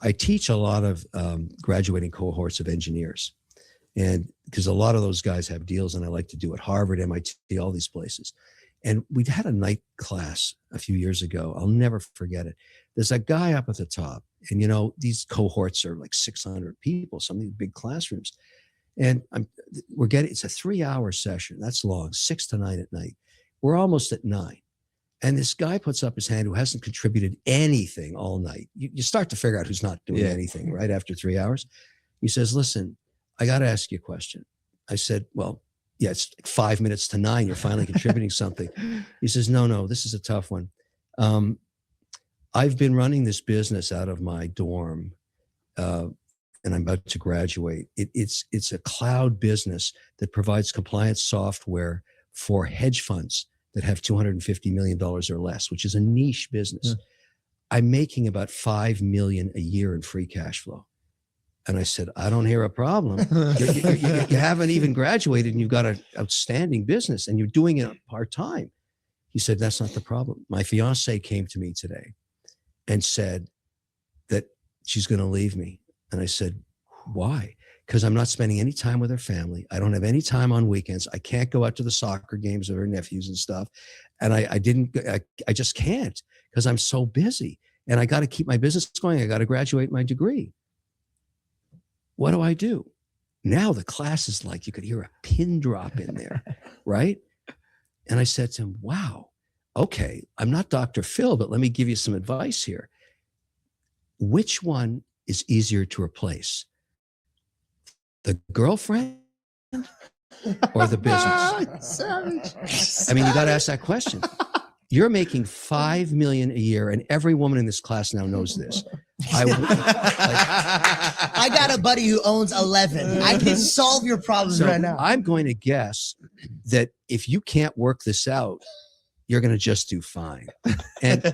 I teach a lot of graduating cohorts of engineers, and because a lot of those guys have deals, and I like to do at Harvard, MIT, all these places. And we had a night class a few years ago. I'll never forget it. There's a guy up at the top, and these cohorts are like 600 people, some of these big classrooms. And it's a 3-hour session. That's long, 6 to 9 at night. We're almost at 9. And this guy puts up his hand who hasn't contributed anything all night. You start to figure out who's not doing anything, right? After 3 hours. He says, listen, I got to ask you a question. I said, well, yeah, it's 5 minutes to 9. You're finally contributing something. He says, no, this is a tough one. I've been running this business out of my dorm, and I'm about to graduate. It's a cloud business that provides compliance software for hedge funds that have $250 million or less, which is a niche business. Yeah. I'm making about $5 million a year in free cash flow. And I said, I don't hear a problem. You haven't even graduated and you've got an outstanding business and you're doing it part-time. He said, that's not the problem. My fiance came to me today and said that she's going to leave me. And I said, why? Because I'm not spending any time with her family. I don't have any time on weekends. I can't go out to the soccer games with her nephews and stuff. And I just can't because I'm so busy and I got to keep my business going. I got to graduate my degree. What do I do? Now the class is like, you could hear a pin drop in there, right? And I said to him, wow, okay, I'm not Dr. Phil, but let me give you some advice here. Which one is easier to replace? The girlfriend or the business? Savage. I mean, you got to ask that question. You're making $5 million a year, and every woman in this class now knows this. I got a buddy who owns 11. I can solve your problems right now. I'm going to guess that if you can't work this out, you're going to just do fine. And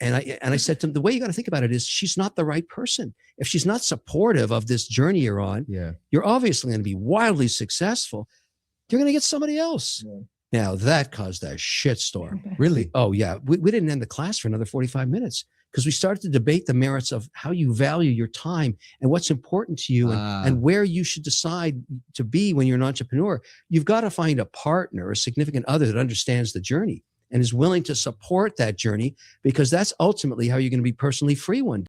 I said to him, the way you got to think about it is she's not the right person. If she's not supportive of this journey you're on, you're obviously going to be wildly successful. You're going to get somebody else. Yeah. Now that caused a shitstorm. Really? Oh yeah. We didn't end the class for another 45 minutes because we started to debate the merits of how you value your time and what's important to you and where you should decide to be when you're an entrepreneur. You've got to find a partner, a significant other that understands the journey and is willing to support that journey, because that's ultimately how you're going to be personally free one day.